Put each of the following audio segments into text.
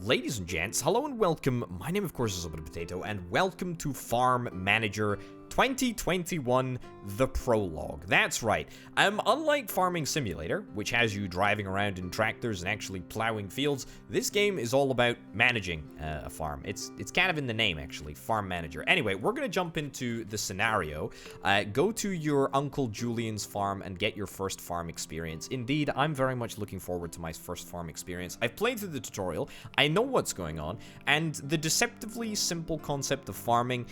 Ladies and gents, hello and welcome. My name, of course, is Open Potato, and welcome to Farm Manager 2021, the Prologue. That's right. Unlike Farming Simulator, which has you driving around in tractors and actually plowing fields, this game is all about managing a farm. It's kind of in the name, actually, Farm Manager. Anyway, we're going to jump into the scenario. Go to your Uncle Julian's farm and get your first farm experience. Indeed, I'm very much looking forward to my first farm experience. I've played through the tutorial, I know what's going on, and the deceptively simple concept of farming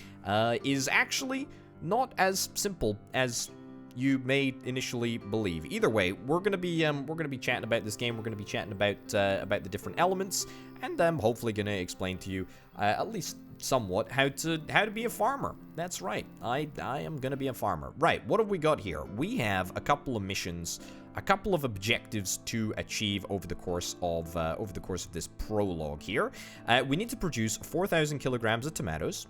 is actually not as simple as you may initially believe. Either way, we're gonna be chatting about this game. We're gonna be chatting about the different elements, and I'm hopefully gonna explain to you at least somewhat how to be a farmer. That's right. I am gonna be a farmer. Right. What have we got here? We have a couple of missions, a couple of objectives to achieve over the course of this prologue here. We need to produce 4,000 kilograms of tomatoes,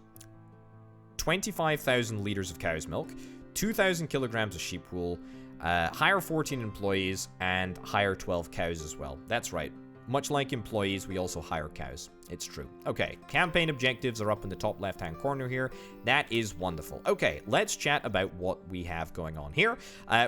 25,000 liters of cow's milk, 2,000 kilograms of sheep wool, hire 14 employees, and hire 12 cows as well. That's right. Much like employees, we also hire cows. It's true. Okay, campaign objectives are up in the top left-hand corner here. That is wonderful. Okay, let's chat about what we have going on here.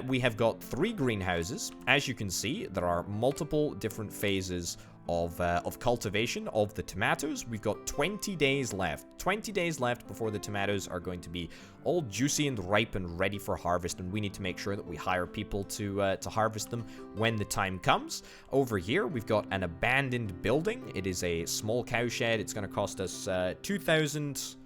We have got 3 greenhouses. As you can see, there are multiple different phases of cultivation of the tomatoes. We've got 20 days left. 20 days left before the tomatoes are going to be all juicy and ripe and ready for harvest, and we need to make sure that we hire people to harvest them when the time comes. Over here, we've got an abandoned building. It is a small cow shed. It's going to cost us 2,000...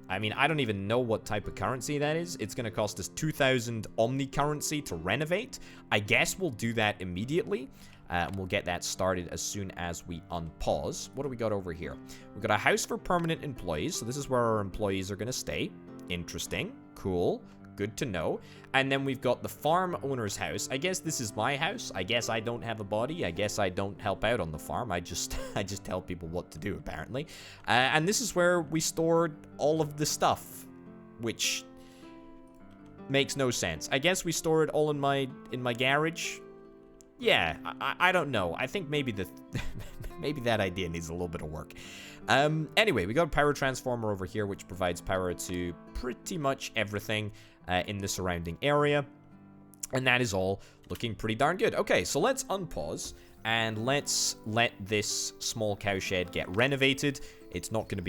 I mean, I don't even know what type of currency that is. It's going to cost us 2,000 Omni currency to renovate. I guess we'll do that immediately. And we'll get that started as soon as we unpause. What do we got over here? We've got a house for permanent employees. So this is where our employees are going to stay. Interesting. Cool. Good to know. And then we've got the farm owner's house. I guess this is my house. I guess I don't have a body. I guess I don't help out on the farm. I just tell people what to do, apparently. And this is where we stored all of the stuff, which makes no sense. I guess we store it all in my garage. Yeah, I don't know. I think maybe maybe that idea needs a little bit of work. Anyway, we got a power transformer over here, which provides power to pretty much everything in the surrounding area. And that is all looking pretty darn good. Okay, so let's unpause and let's let this small cow shed get renovated. It's not going to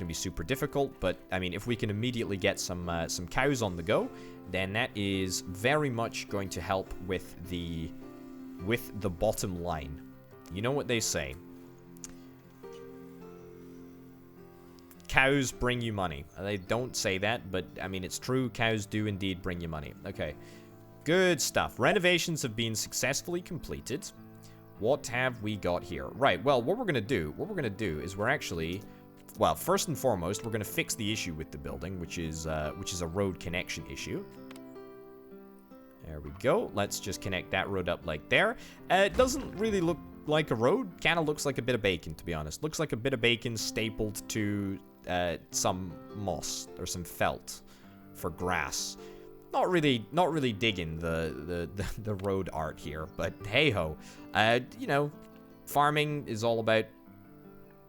be super difficult, but I mean, if we can immediately get some cows on the go, then that is very much going to help with the bottom line. You know what they say. Cows bring you money. They don't say that, but I mean, it's true. Cows do indeed bring you money. Okay. Good stuff. Renovations have been successfully completed. What have we got here? Right. Well, what we're going to do is we're actually, well, first and foremost, we're going to fix the issue with the building, which is a road connection issue. There we go. Let's just connect that road up like there. It doesn't really look like a road. Kind of looks like a bit of bacon, to be honest. Looks like a bit of bacon stapled to some moss or some felt for grass. Not really digging the road art here, but hey ho. You know, farming is all about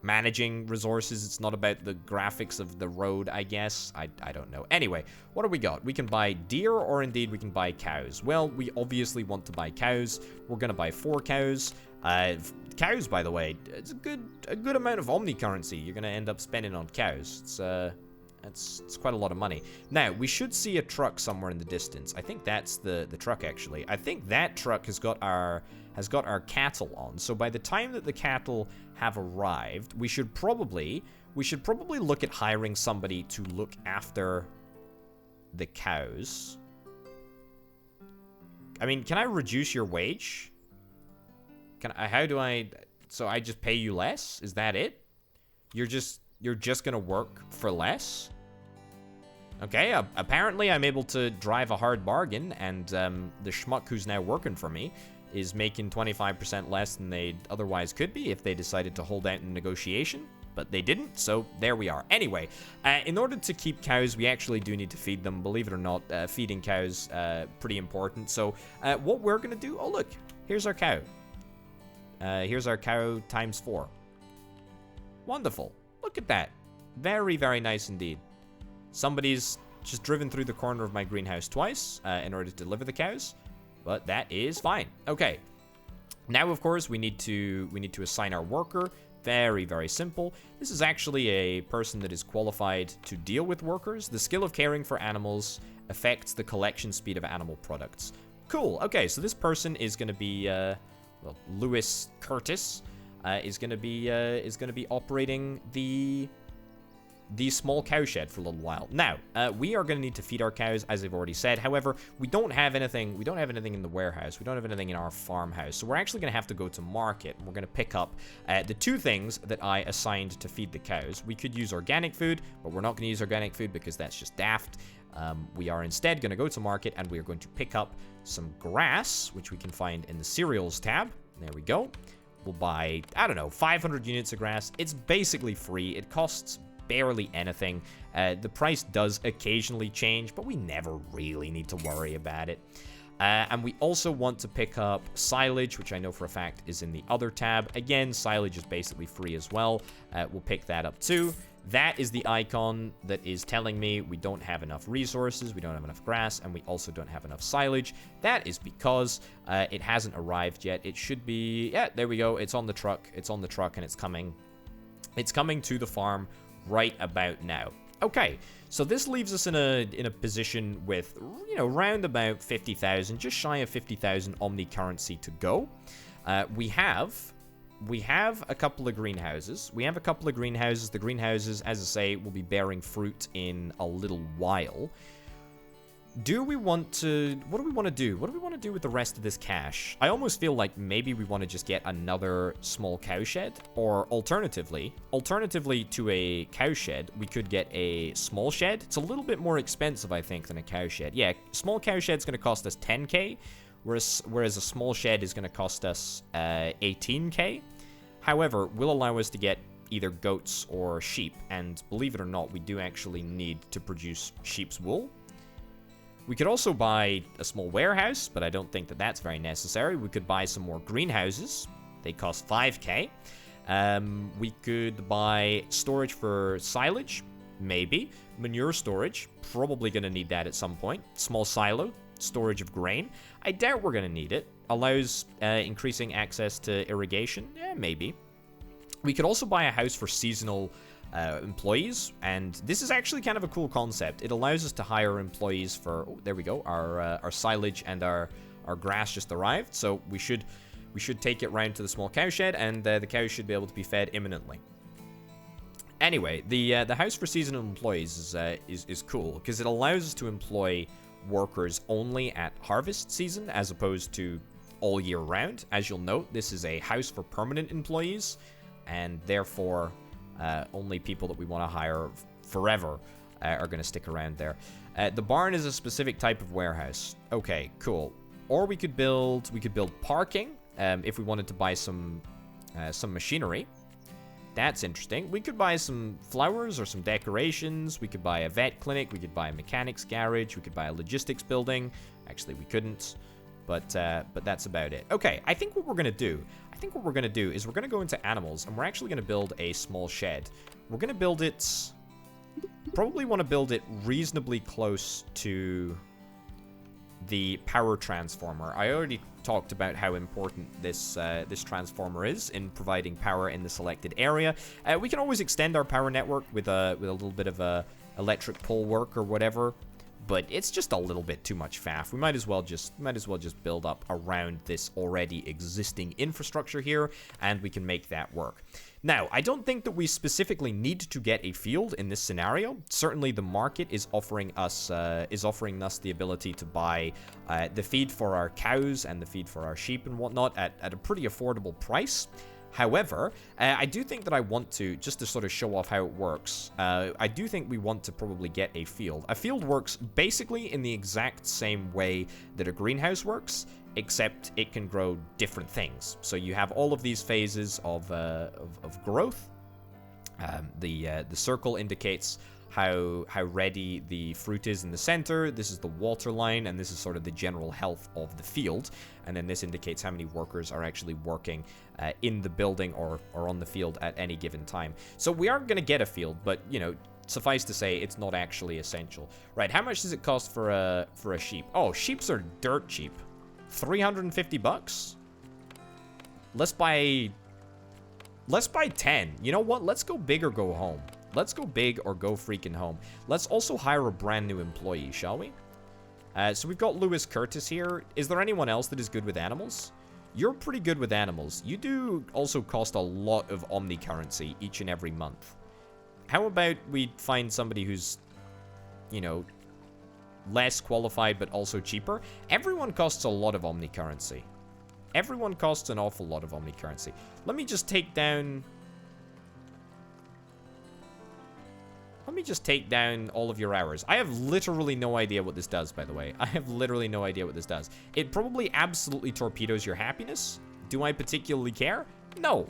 managing resources. It's not about the graphics of the road, I guess. I don't know. Anyway, what do we got? We can buy deer, or indeed we can buy cows. Well, we obviously want to buy cows. We're gonna buy 4 cows. Cows, by the way, it's a good amount of Omni currency you're gonna end up spending on cows. It's quite a lot of money. Now, we should see a truck somewhere in the distance. I think that's the truck, actually. I think that truck has got our cattle on. So by the time that the cattle have arrived, we should probably look at hiring somebody to look after the cows. I mean, can I reduce your wage? So I just pay you less? Is that it? You're just gonna work for less? Okay, apparently I'm able to drive a hard bargain, and the schmuck who's now working for me is making 25% less than they otherwise could be if they decided to hold out in negotiation, but they didn't, so there we are. Anyway, in order to keep cows, we actually do need to feed them. Believe it or not, feeding cows, pretty important. So what we're going to do, oh look, here's our cow. Here's our cow times 4. Wonderful. Look at that. Very, very nice indeed. Somebody's just driven through the corner of my greenhouse twice in order to deliver the cows, but that is fine. Okay. Now, of course, we need to assign our worker. Very, very simple. This is actually a person that is qualified to deal with workers. The skill of caring for animals affects the collection speed of animal products. Cool. Okay, so this person is going to be, well, Lewis Curtis is going to be operating the small cow shed for a little while. Now, we are going to need to feed our cows, as I've already said. However, we don't have anything in the warehouse. We don't have anything in our farmhouse. So we're actually going to have to go to market. We're going to pick up the two things that I assigned to feed the cows. We could use organic food, but we're not going to use organic food because that's just daft. We are instead going to go to market, and we are going to pick up some grass, which we can find in the cereals tab. There we go. We'll buy, I don't know, 500 units of grass. It's basically free. It costs barely anything. The price does occasionally change, but we never really need to worry about it. And we also want to pick up silage, which I know for a fact is in the other tab. Again, silage is basically free as well. We'll pick that up too. That is the icon that is telling me we don't have enough resources, we don't have enough grass, and we also don't have enough silage. That is because it hasn't arrived yet. It should be, yeah, there we go. It's on the truck. It's on the truck, and it's coming. It's coming to the farm right about now. Okay, so this leaves us in a position with, you know, round about 50,000, just shy of 50,000 Omni currency to go. We have a couple of greenhouses. The greenhouses, as I say, will be bearing fruit in a little while. What do we want to do? What do we want to do with the rest of this cash? I almost feel like maybe we want to just get another small cow shed, or alternatively to a cow shed, we could get a small shed. It's a little bit more expensive, I think, than a cow shed. Yeah, small cow shed's going to cost us 10k, whereas a small shed is going to cost us 18k. However, will allow us to get either goats or sheep, and believe it or not, we do actually need to produce sheep's wool. We could also buy a small warehouse, but I don't think that that's very necessary. We could buy some more greenhouses. They cost 5k. We could buy storage for silage, maybe. Manure storage, probably going to need that at some point. Small silo, storage of grain. I doubt we're going to need it. Allows increasing access to irrigation, yeah, maybe. We could also buy a house for seasonal employees, and this is actually kind of a cool concept. It allows us to hire employees for, oh, there we go, our silage and our grass just arrived, so we should take it round to the small cow shed, and the cows should be able to be fed imminently. Anyway, the house for seasonal employees is cool because it allows us to employ workers only at harvest season as opposed to all year round. As you'll note, this is a house for permanent employees, and therefore only people that we want to hire forever are going to stick around there. The barn is a specific type of warehouse. Okay, cool. Or we could build parking if we wanted to buy some machinery. That's interesting. We could buy some flowers or some decorations. We could buy a vet clinic. We could buy a mechanics garage. We could buy a logistics building. Actually, we couldn't. But that's about it. Okay, I think what we're going to do is we're going to go into animals, and we're actually going to build a small shed. We're going to build it... Probably want to build it reasonably close to the power transformer. I already talked about how important this transformer is in providing power in the selected area. We can always extend our power network with a little bit of a electric pole work or whatever, but it's just a little bit too much faff. We might as well just build up around this already existing infrastructure here, and we can make that work. Now, I don't think that we specifically need to get a field in this scenario. Certainly, the market is offering us the ability to buy the feed for our cows and the feed for our sheep and whatnot at a pretty affordable price. However, I do think that I want to, just to sort of show off how it works, I do think we want to probably get a field. A field works basically in the exact same way that a greenhouse works, except it can grow different things. So you have all of these phases of growth, The circle indicates how ready the fruit is in the center. This is the water line, and this is sort of the general health of the field. And then this indicates how many workers are actually working in the building or on the field at any given time. So we are going to get a field, but, you know, suffice to say, it's not actually essential. Right, how much does it cost for a sheep? Oh, sheeps are dirt cheap. 350 bucks? Let's buy 10. You know what? Let's go big or go home. Let's go big or go freaking home. Let's also hire a brand new employee, shall we? So we've got Lewis Curtis here. Is there anyone else that is good with animals? You're pretty good with animals. You do also cost a lot of Omni currency each and every month. How about we find somebody who's, you know, less qualified but also cheaper? Everyone costs a lot of Omni currency. Everyone costs an awful lot of Omni currency. Let me just take down... Let me just take down all of your hours. I have literally no idea what this does, by the way. I have literally no idea what this does. It probably absolutely torpedoes your happiness. Do I particularly care? No.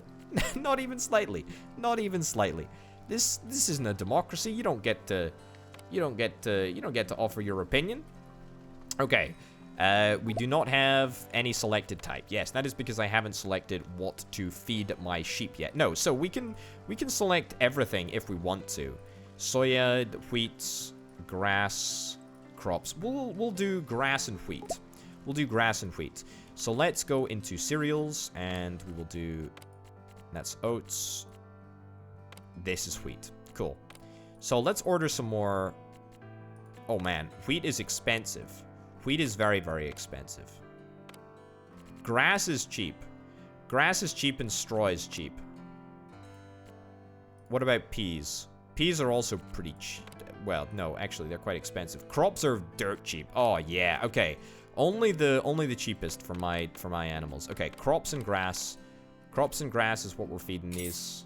Not even slightly. Not even slightly. This isn't a democracy. You don't get to offer your opinion. Okay. We do not have any selected type. Yes, that is because I haven't selected what to feed my sheep yet. No, so we can select everything if we want to. Soya, wheat, grass, crops. We'll do grass and wheat. We'll do grass and wheat. So let's go into cereals, and we will do... That's oats. This is wheat. Cool. So let's order some more... Oh man, wheat is expensive. Wheat is very, very expensive. Grass is cheap. Grass is cheap and straw is cheap. What about peas? Peas are also pretty cheap. Well, no, actually, they're quite expensive. Crops are dirt cheap. Oh, yeah. Okay. Only the cheapest for my animals. Okay, crops and grass. Crops and grass is what we're feeding these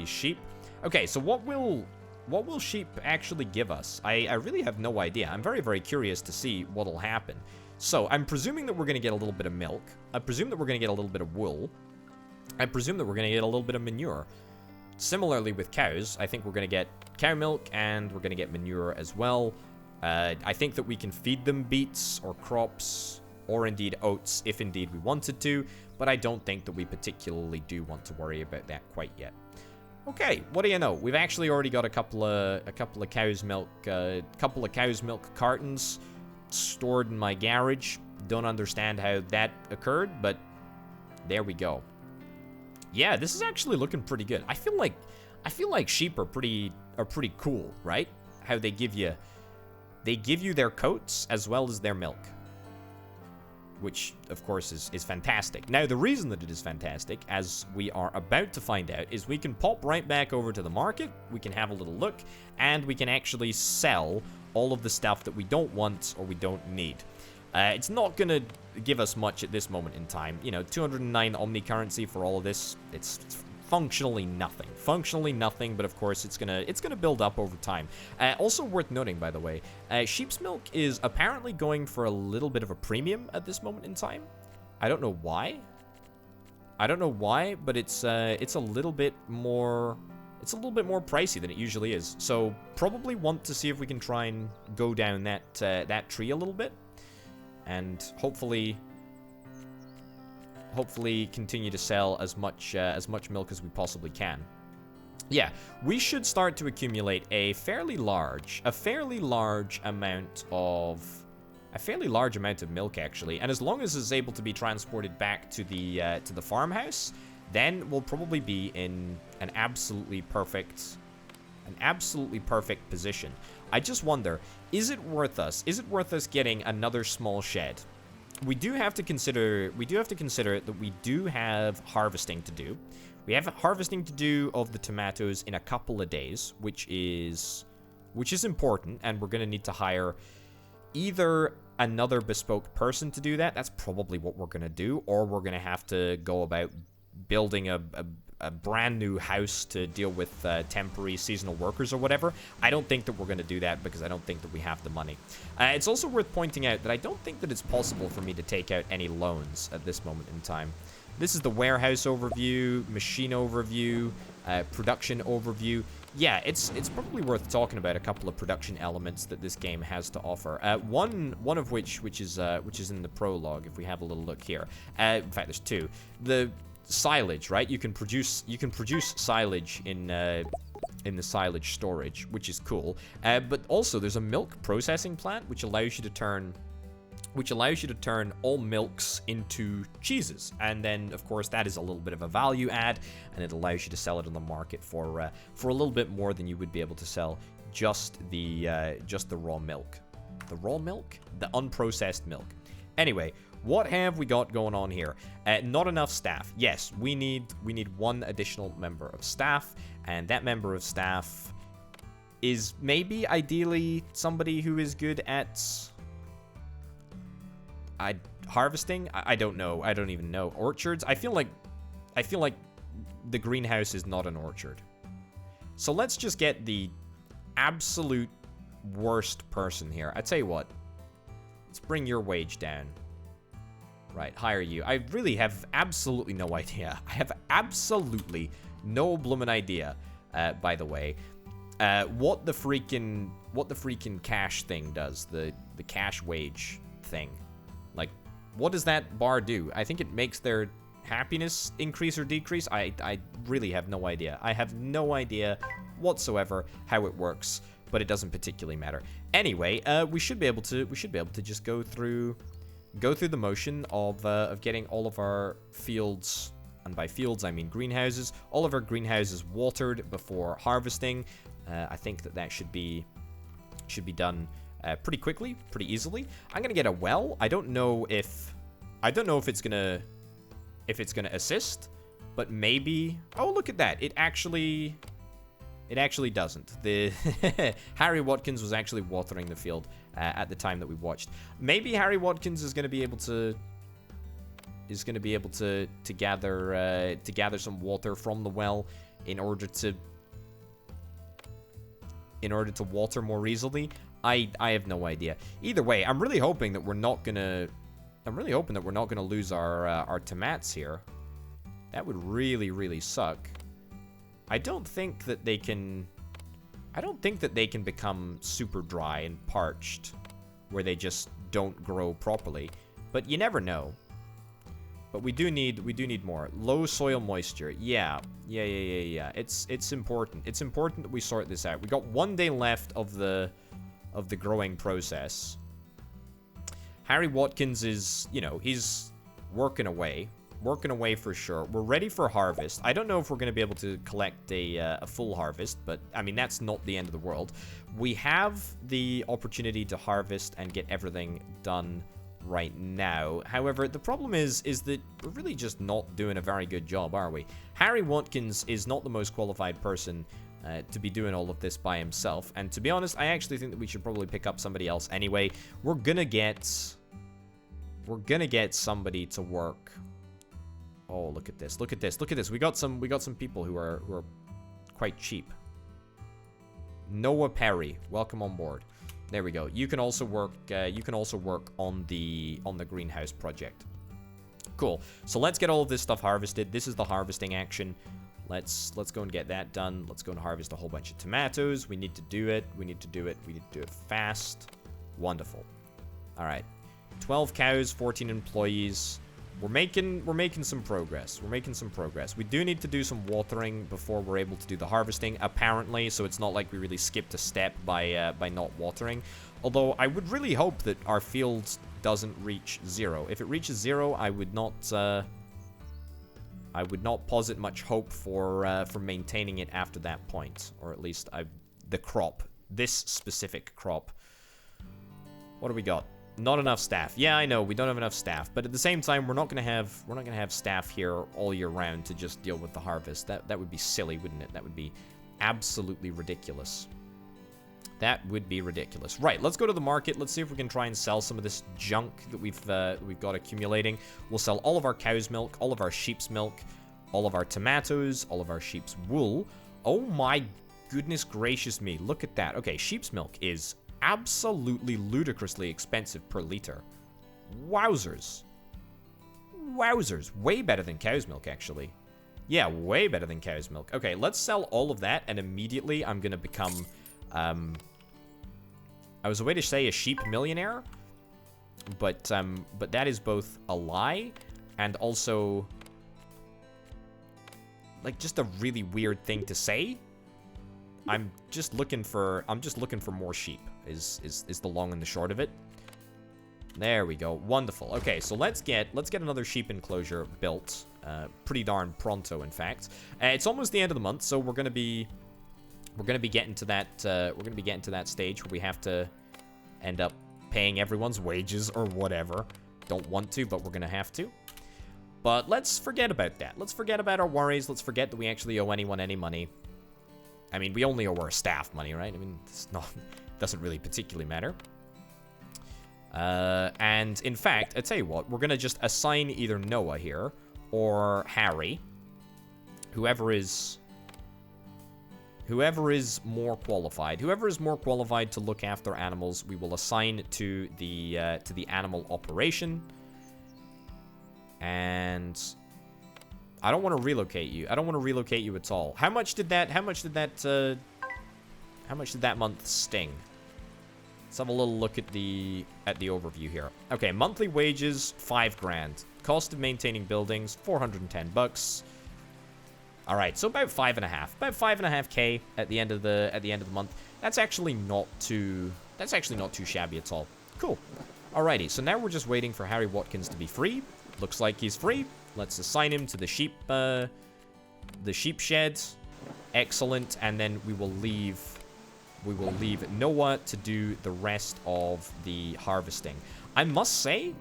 sheep. Okay, so what will sheep actually give us? I really have no idea. I'm very, very curious to see what'll happen. So, I'm presuming that we're going to get a little bit of milk. I presume that we're going to get a little bit of wool. I presume that we're going to get a little bit of manure. Similarly with cows, I think we're going to get cow milk and we're going to get manure as well. I think that we can feed them beets or crops or indeed oats if indeed we wanted to, but I don't think that we particularly do want to worry about that quite yet. Okay, what do you know? We've actually already got a couple of cow's milk cartons stored in my garage. Don't understand how that occurred, but there we go. Yeah, this is actually looking pretty good. I feel like sheep are pretty cool, right? How they give you their coats as well as their milk, which of course is fantastic. Now, the reason that it is fantastic, as we are about to find out, is we can pop right back over to the market, we can have a little look, and we can actually sell all of the stuff that we don't want or we don't need. It's not going to give us much at this moment in time. You know, 209 Omni currency for all of this, it's functionally nothing. Functionally nothing, but of course it's gonna build up over time. Also worth noting, by the way, sheep's milk is apparently going for a little bit of a premium at this moment in time. I don't know why. But it's a little bit more... It's a little bit more pricey than it usually is. So probably want to see if we can try and go down that tree a little bit. And hopefully continue to sell as much milk as we possibly can. Yeah, we should start to accumulate a fairly large amount of milk, actually. And as long as it's able to be transported back to the farmhouse, then we'll probably be in an absolutely perfect position. I just wonder, is it worth us getting another small shed? We do have to consider that we do have harvesting to do. We have harvesting to do of the tomatoes in a couple of days, which is important, and we're going to need to hire either another bespoke person to do that. That's probably what we're going to do, or we're going to have to go about building a brand new house to deal with temporary seasonal workers or whatever. I don't think that we're going to do that because I don't think that we have the money. It's also worth pointing out that I don't think that it's possible for me to take out any loans at this moment in time. This is the warehouse overview, machine overview, production overview. Yeah, it's probably worth talking about a couple of production elements that this game has to offer. One of which is in the prologue. If we have a little look here, in fact, there's two. The silage, right? You can produce silage in the silage storage, which is cool. But also, there's a milk processing plant which allows you to turn all milks into cheeses, and then of course that is a little bit of a value add, and it allows you to sell it on the market for a little bit more than you would be able to sell just the raw milk, the unprocessed milk. Anyway, what have we got going on here? Not enough staff. Yes, we need one additional member of staff, and that member of staff is maybe ideally somebody who is good at harvesting. I don't know. I don't even know. Orchards. I feel like the greenhouse is not an orchard. So let's just get the absolute worst person here. I tell you what. Let's bring your wage down. Right, hire you. I really have absolutely no idea. I have absolutely no bloomin' idea. By the way, what the freaking cash thing does. The cash wage thing. Like, what does that bar do? I think it makes their happiness increase or decrease. I really have no idea. I have no idea whatsoever how it works, but it doesn't particularly matter. Anyway, we should be able to just go through the motion of getting all of our fields, and by fields I mean greenhouses, all of our greenhouses watered before harvesting. I think that should be done pretty quickly, pretty easily. I'm gonna get a well. I don't know if it's gonna assist, but maybe. Oh, look at that! It actually doesn't. The Harry Watkins was actually watering the field at the time that we watched. Maybe Harry Watkins is gonna be able to gather some water from the well in order to water more easily. I have no idea. Either way, I'm really hoping that we're not gonna lose our tomats here. That would really, really suck. I don't think that they can become super dry and parched, where they just don't grow properly. But you never know. But we do need more. Low soil moisture. Yeah. It's important. It's important that we sort this out. We got 1 day left of the growing process. Harry Watkins is, he's working away for sure. We're ready for harvest. I don't know if we're going to be able to collect a full harvest, but I mean, that's not the end of the world. We have the opportunity to harvest and get everything done right now. However, the problem is that we're really just not doing a very good job, are we? Harry Watkins is not the most qualified person to be doing all of this by himself, and to be honest, I actually think that we should probably pick up somebody else anyway. We're gonna get somebody to work. Oh, look at this! Look at this! Look at this! We got some people who are quite cheap. Noah Perry, welcome on board. There we go. You can also work. On the greenhouse project. Cool. So let's get all of this stuff harvested. This is the harvesting action. Let's go and get that done. Let's go and harvest a whole bunch of tomatoes. We need to do it. We need to do it fast. Wonderful. All right. 12 cows, 14 employees. We're making some progress. We do need to do some watering before we're able to do the harvesting, apparently, so it's not like we really skipped a step by not watering. Although I would really hope that our field doesn't reach 0. If it reaches 0, I would not posit much hope for maintaining it after that point, or at least the crop, this specific crop. What do we got? Not enough staff. Yeah, I know we don't have enough staff, but at the same time, we're not gonna have staff here all year round to just deal with the harvest. That would be silly, wouldn't it? That would be absolutely ridiculous. That would be ridiculous. Right, let's go to the market. Let's see if we can try and sell some of this junk that we've got accumulating. We'll sell all of our cow's milk, all of our sheep's milk, all of our tomatoes, all of our sheep's wool. Oh my goodness gracious me! Look at that. Okay, sheep's milk is absolutely ludicrously expensive per liter. Wowzers. Wowzers. Way better than cow's milk, actually. Yeah, way better than cow's milk. Okay, let's sell all of that, and immediately I'm gonna become, I was a way to say a sheep millionaire, but that is both a lie and also, like, just a really weird thing to say. I'm just looking for more sheep, is the long and the short of it. There we go. Wonderful. Okay, so let's get another sheep enclosure built. Pretty darn pronto, in fact. It's almost the end of the month, so we're gonna be getting to that stage where we have to end up paying everyone's wages or whatever. Don't want to, but we're gonna have to. But let's forget about that. Let's forget about our worries. Let's forget that we actually owe anyone any money. I mean, we only owe our staff money, right? I mean, doesn't really particularly matter. And in fact, I tell you what, we're gonna just assign either Noah here or Harry, whoever is more qualified. Whoever is more qualified to look after animals, we will assign to the animal operation. And I don't want to relocate you. I don't want to relocate you at all. How much did that month sting? Let's have a little look at the overview here. Okay, monthly wages, 5 grand. Cost of maintaining buildings, 410 bucks. All right, so about 5.5. About 5.5K at the end of the month. That's actually not too shabby at all. Cool. Alrighty, so now we're just waiting for Harry Watkins to be free. Looks like he's free. Let's assign him to the sheep shed. Excellent, and then we will leave Noah to do the rest of the harvesting. I must say,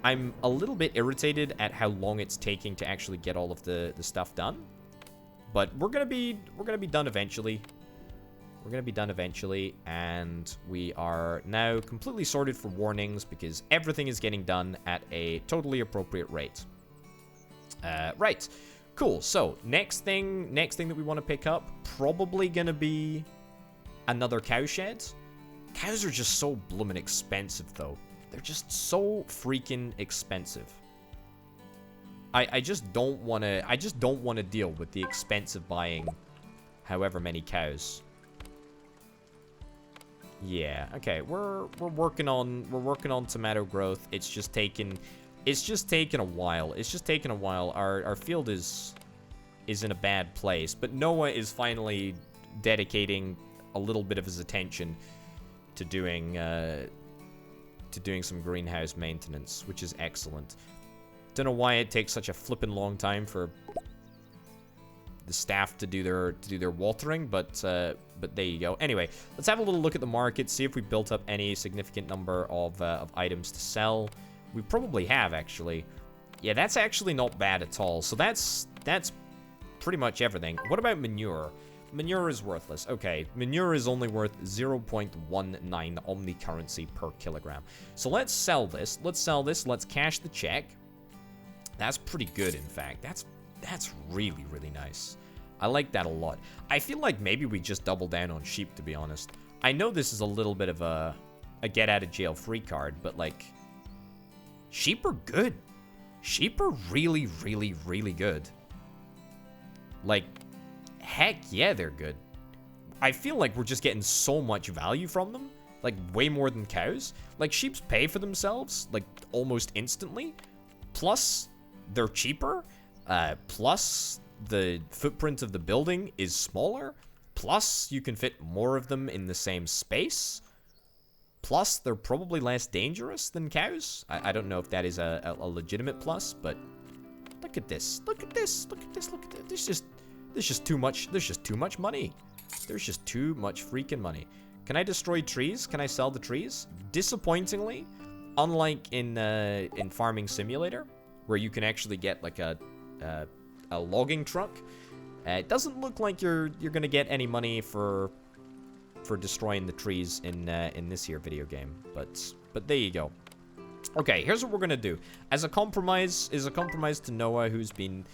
I'm a little bit irritated at how long it's taking to actually get all of the stuff done. But we're gonna be done eventually. We're gonna be done eventually, and we are now completely sorted for warnings because everything is getting done at a totally appropriate rate. Right. Cool. So next thing that we want to pick up, probably gonna be another cow shed. Cows are just so bloomin' expensive, though. They're just so freaking expensive. I just don't want to deal with the expense of buying however many cows. Yeah, okay. We're working on tomato growth. It's just taken a while. Our field is in a bad place, but Noah is finally dedicating a little bit of his attention to doing some greenhouse maintenance, which is excellent. Don't know why it takes such a flippin' long time for the staff to do their watering, but there you go. Anyway, let's have a little look at the market, see if we built up any significant number of items to sell. We probably have, actually. Yeah, that's actually not bad at all. So that's pretty much everything. What about manure? Manure is worthless. Okay, manure is only worth 0.19 Omni currency per kilogram. So let's sell this. Let's cash the check. That's pretty good, in fact. That's really, really nice. I like that a lot. I feel like maybe we just double down on sheep, to be honest. I know this is a little bit of a get-out-of-jail-free card, but, like, sheep are good. Sheep are really, really, really good. Like, heck yeah, they're good. I feel like we're just getting so much value from them. Like, way more than cows. Like, sheeps pay for themselves, like, almost instantly. Plus, they're cheaper. Plus, the footprint of the building is smaller. Plus, you can fit more of them in the same space. Plus, they're probably less dangerous than cows. I don't know if that is a legitimate plus, but look at this. Look at this. Look at this. Look at this. There's just too much. There's just too much money. There's just too much freaking money. Can I destroy trees? Can I sell the trees? Disappointingly, unlike in Farming Simulator, where you can actually get like a logging truck, it doesn't look like you're gonna get any money for destroying the trees in this here video game. But there you go. Okay, here's what we're gonna do. As a compromise to Noah, who's been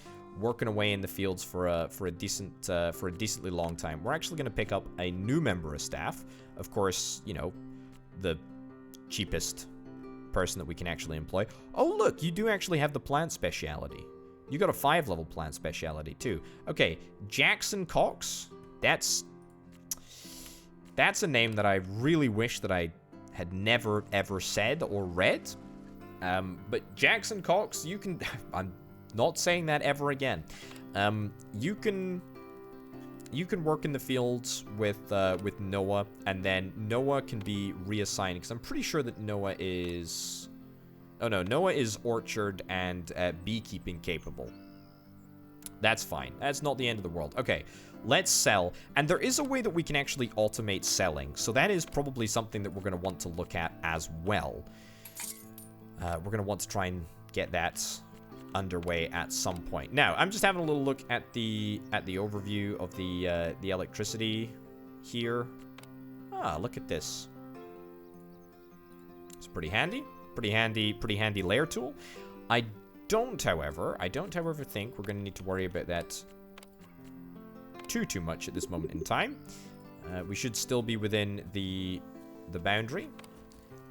working away in the fields for a decently long time. We're actually gonna pick up a new member of staff. Of course, you know, the cheapest person that we can actually employ. Oh, look, you do actually have the plant speciality. You got a 5-level plant speciality, too. Okay, Jackson Cox. That's a name that I really wish that I had never, ever said or read. But Jackson Cox, you can... I'm not saying that ever again. You can work in the fields with Noah, and then Noah can be reassigned, because I'm pretty sure that Noah is... Oh no, Noah is orchard and beekeeping capable. That's fine. That's not the end of the world. Okay, let's sell. And there is a way that we can actually automate selling, so that is probably something that we're going to want to look at as well. We're going to want to try and get that underway at some point. Now, I'm just having a little look at the overview of the electricity here. Ah, look at this. It's pretty handy. Pretty handy layer tool. I don't, however, think we're going to need to worry about that too much at this moment in time. We should still be within the boundary.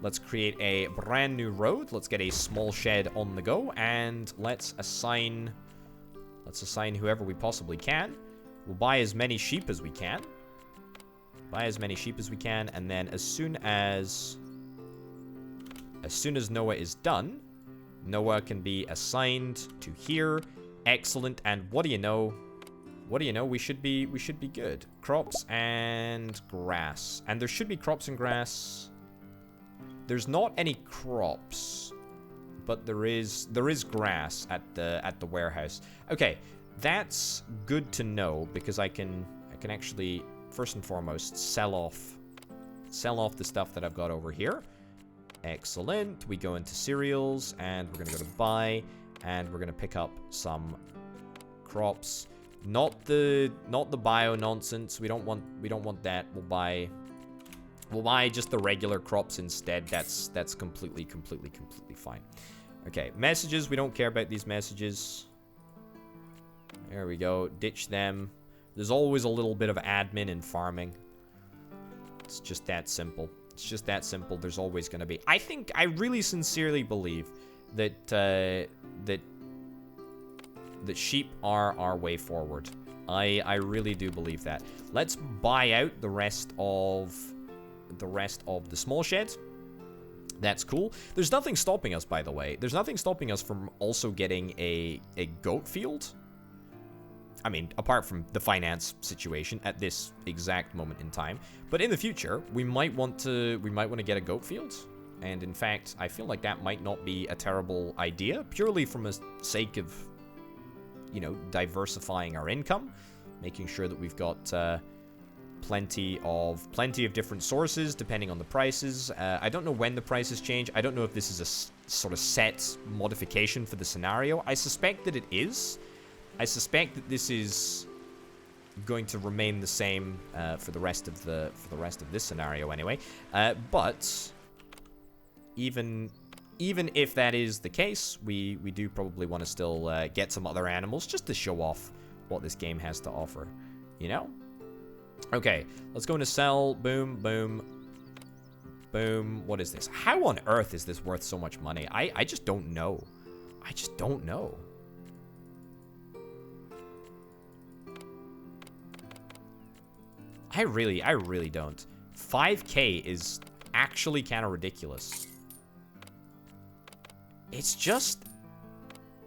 Let's create a brand new road. Let's get a small shed on the go, and let's assign whoever we possibly can. We'll buy as many sheep as we can. And then as soon as Noah is done, Noah can be assigned to here. Excellent. And what do you know? We should be good. Crops and grass. And there should be crops and grass. There's not any crops, but there is grass at the warehouse. Okay, that's good to know, because I can actually first and foremost sell off the stuff that I've got over here. Excellent. We go into cereals, and we're gonna go to buy, and we're gonna pick up some crops. Not the bio nonsense. We don't want that. We'll buy just the regular crops instead. That's completely fine. Okay, messages. We don't care about these messages. There we go. Ditch them. There's always a little bit of admin in farming. It's just that simple. There's always going to be. I really sincerely believe that that sheep are our way forward. I really do believe that. Let's buy out the rest of the small sheds. That's cool. There's nothing stopping us, by the way. There's nothing stopping us from also getting a goat field. I mean, apart from the finance situation at this exact moment in time. But in the future, we might want to get a goat field. And in fact, I feel like that might not be a terrible idea, purely from a sake of, you know, diversifying our income, making sure that we've got plenty of different sources depending on the prices. I don't know when the prices change. I don't know if this is a sort of set modification for the scenario. I suspect that it is. I suspect that this is going to remain the same for the rest of this scenario anyway. But even if that is the case, we do probably want to still get some other animals just to show off what this game has to offer, you know? Okay, let's go into sell. Boom, boom, boom. What is this? How on earth is this worth so much money? I just don't know. I just don't know. I really don't. 5K is actually kind of ridiculous. It's just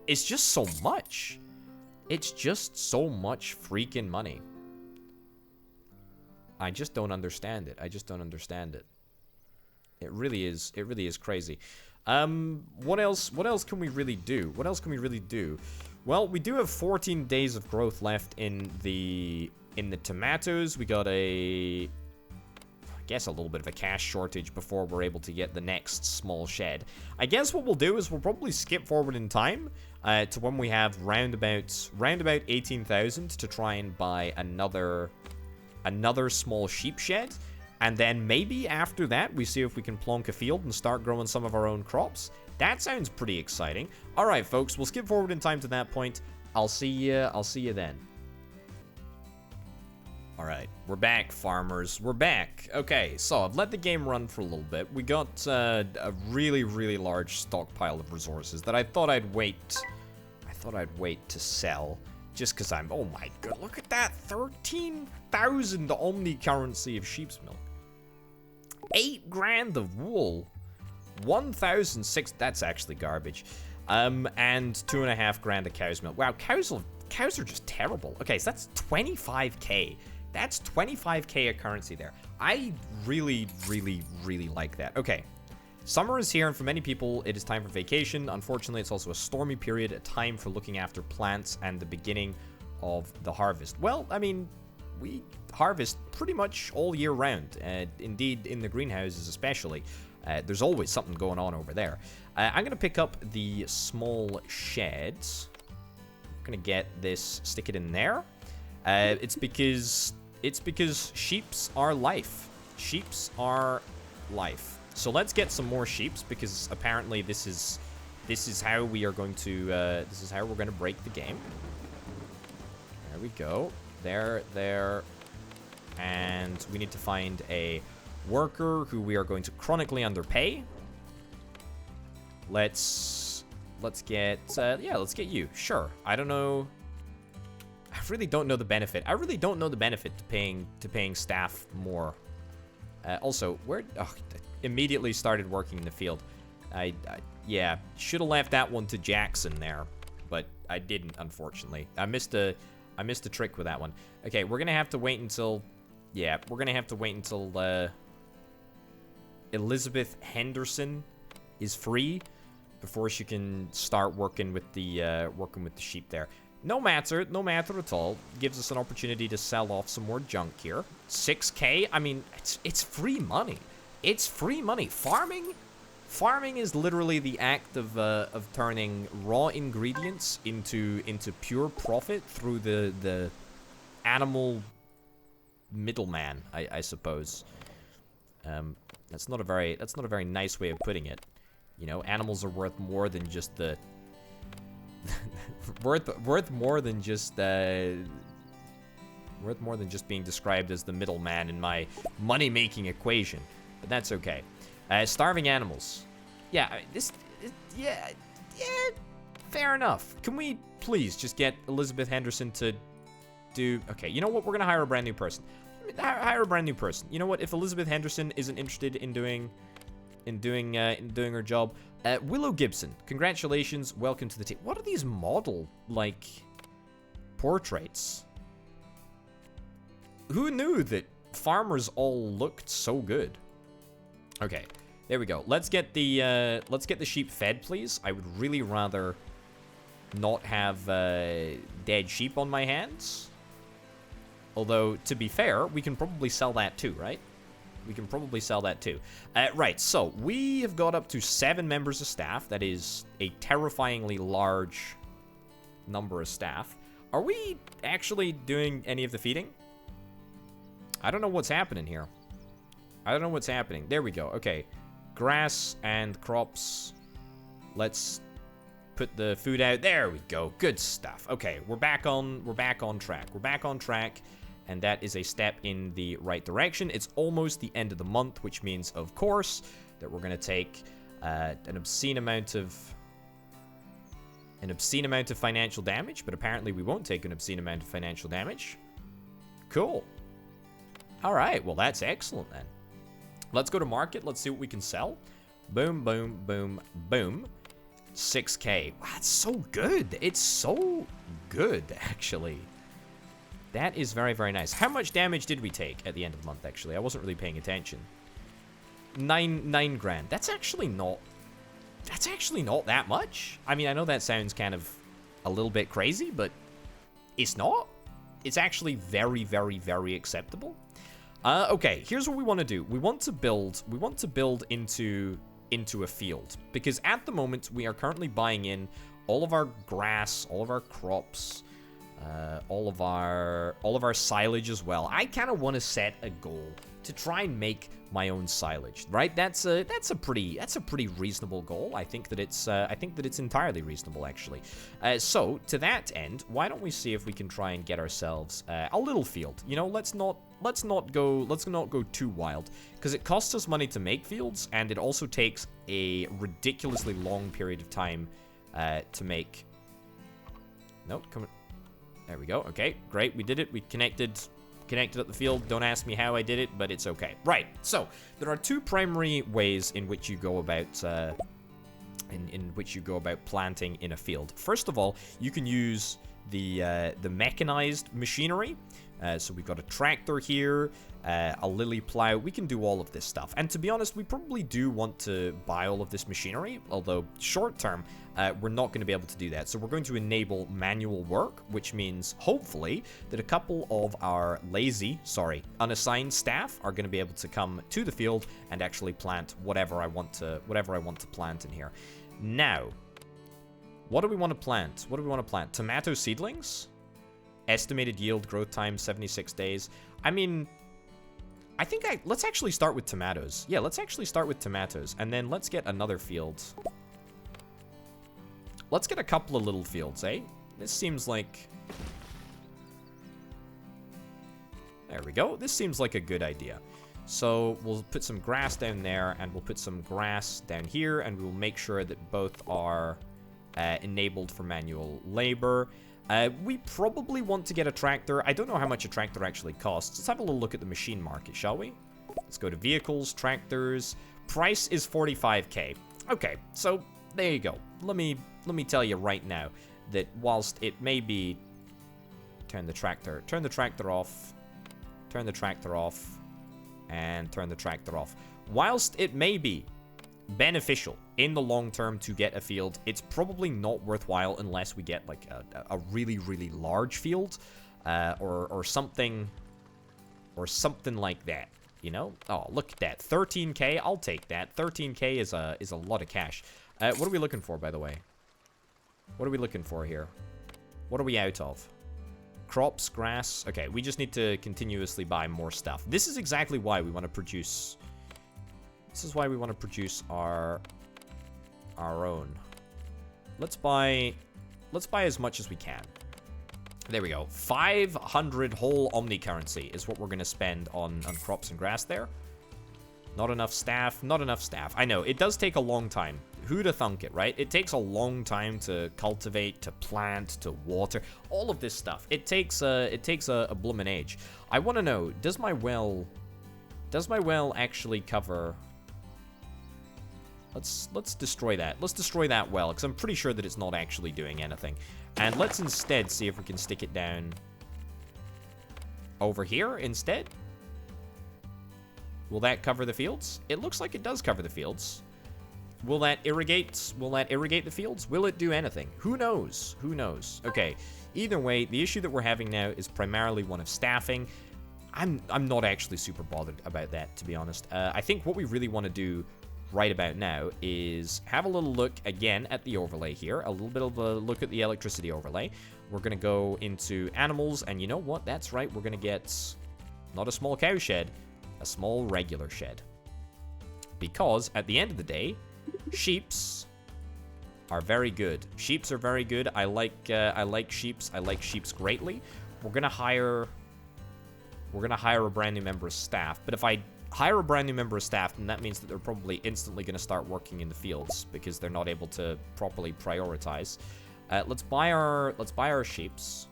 so much. It's just so much freaking money. I just don't understand it. It really is crazy. What else can we really do? Well, we do have 14 days of growth left in the tomatoes. We got I guess a little bit of a cash shortage before we're able to get the next small shed. I guess what we'll do is we'll probably skip forward in time to when we have round about 18,000 to try and buy another small sheep shed, and then maybe after that we see if we can plonk a field and start growing some of our own crops. That sounds pretty exciting. All right, folks, we'll skip forward in time to that point. I'll see you then. All right, we're back, farmers. We're back. Okay, so I've let the game run for a little bit. We got a really, really large stockpile of resources that I thought I'd wait. I thought I'd wait to sell, just because I'm. Oh my god! Look at that, 13,000 omni currency of sheep's milk. 8 grand of wool. 1,006. That's actually garbage. And 2.5 grand of cow's milk. Wow, cows are just terrible. Okay, so that's 25k. That's 25k of currency there. I really, really, really like that. Okay. Summer is here, and for many people, it is time for vacation. Unfortunately, it's also a stormy period, a time for looking after plants and the beginning of the harvest. Well, I mean, we harvest pretty much all year round. Indeed, in the greenhouses especially. There's always something going on over there. I'm going to pick up the small sheds. I'm going to get this, stick it in there. It's because sheeps are life. Sheeps are life. So let's get some more sheeps, because apparently this is how we are going to this is how we're going to break the game. There we go. There. And we need to find a worker who we are going to chronically underpay. Let's get let's get you. Sure. I don't know. I really don't know the benefit. I really don't know the benefit to paying staff more. Also, immediately started working in the field. Yeah, should have left that one to Jackson there, but I didn't, unfortunately. I missed a trick with that one. Okay, we're gonna have to wait until Elizabeth Henderson is free before she can start working with the sheep there. No matter at all. Gives us an opportunity to sell off some more junk here. 6k. I mean, it's free money. It's free money. Farming is literally the act of turning raw ingredients into pure profit through the animal middleman, I suppose. That's not a very nice way of putting it. You know, animals are worth more than just the worth more than just being described as the middleman in my money-making equation. But that's okay. Starving animals. Yeah, yeah, fair enough. Can we please just get Elizabeth Henderson to do... Okay, you know what? We're gonna hire a brand new person. Hire a brand new person. You know what? If Elizabeth Henderson isn't interested in doing her job, Willow Gibson, congratulations, welcome to the team. What are these model portraits? Who knew that farmers all looked so good? Okay, there we go. Let's get the sheep fed, please. I would really rather not have dead sheep on my hands. Although, to be fair, we can probably sell that too, right? We can probably sell that too. Right, so we have got up to 7 members of staff. That is a terrifyingly large number of staff. Are we actually doing any of the feeding? I don't know what's happening here. I don't know what's happening. There we go. Okay. Grass and crops. Let's put the food out. There we go. Good stuff. Okay, we're back on track. We're back on track. And that is a step in the right direction. It's almost the end of the month, which means, of course, that we're going to take an obscene amount of financial damage. But apparently, we won't take an obscene amount of financial damage. Cool. All right. Well, that's excellent then. Let's go to market. Let's see what we can sell. Boom, boom, boom, boom. 6k. Wow, that's so good. It's so good, actually. That is very, very nice. How much damage did we take at the end of the month, actually? I wasn't really paying attention. 9 grand. That's actually not that much. I mean, I know that sounds kind of a little bit crazy, but it's not. It's actually very, very, very acceptable. Okay, here's what we want to do. We want to build into a field, because at the moment we are currently buying in all of our grass, all of our crops, all of our silage as well. I kind of want to set a goal to try and make my own silage, right? That's a pretty reasonable goal. I think that it's entirely reasonable, actually. So to that end, why don't we see if we can try and get ourselves a little field? You know, let's not go too wild, because it costs us money to make fields, and it also takes a ridiculously long period of time to make. Nope, come on. There we go. Okay, great. We did it. We connected at the field. Don't ask me how I did it, but it's okay. Right. So there are two primary ways in which you go about planting in a field. First of all, you can use the mechanized machinery. So we've got a tractor here, a lily plow. We can do all of this stuff. And to be honest, we probably do want to buy all of this machinery, although short term, we're not going to be able to do that. So we're going to enable manual work, which means hopefully that a couple of our unassigned staff are going to be able to come to the field and actually plant whatever I want to plant in here. Now, what do we want to plant? Tomato seedlings? Estimated yield, growth time, 76 days. I mean, let's actually start with tomatoes. Yeah, let's actually start with tomatoes, and then let's get another field. Let's get a couple of little fields, eh? This seems like... There we go. This seems like a good idea. So we'll put some grass down there, and we'll put some grass down here, and we'll make sure that both are enabled for manual labor. We probably want to get a tractor. I don't know how much a tractor actually costs. Let's have a little look at the machine market, shall we? Let's go to vehicles, tractors. Price is 45k. Okay, so there you go. Let me tell you right now that whilst it may be... Turn the tractor off. Turn the tractor off. And turn the tractor off. Whilst it may be beneficial in the long term to get a field, it's probably not worthwhile unless we get like a really, really large field, or something like that, you know? Oh, look at that. 13k, I'll take that. 13k is a lot of cash. What are we looking for, by the way? What are we looking for here? What are we out of? Crops, grass. Okay, we just need to continuously buy more stuff. This is exactly why we want to produce... This is why we want to produce our own. Let's buy as much as we can. There we go. 500 whole omni currency is what we're going to spend on crops and grass there. Not enough staff. Not enough staff. I know, it does take a long time. Who'da thunk it, right? It takes a long time to cultivate, to plant, to water, all of this stuff. It takes a bloomin' age. I want to know, does my well actually cover... Let's destroy that. Let's destroy that well, because I'm pretty sure that it's not actually doing anything. And let's instead see if we can stick it down over here instead. Will that cover the fields? It looks like it does cover the fields. Will that irrigate the fields? Will it do anything? Who knows? Who knows? Okay. Either way, the issue that we're having now is primarily one of staffing. I'm not actually super bothered about that, to be honest. I think what we really want to do right about now is have a little look again at the overlay here, a little bit of a look at the electricity overlay. We're going to go into animals, and you know what? That's right. We're going to get not a small cow shed, a small regular shed. Because at the end of the day, sheeps are very good. Sheeps are very good. I like sheeps. I like sheeps greatly. We're going to hire a brand new member of staff, but if I hire a brand new member of staff, then that means that they're probably instantly going to start working in the fields because they're not able to properly prioritize. Let's buy our sheeps.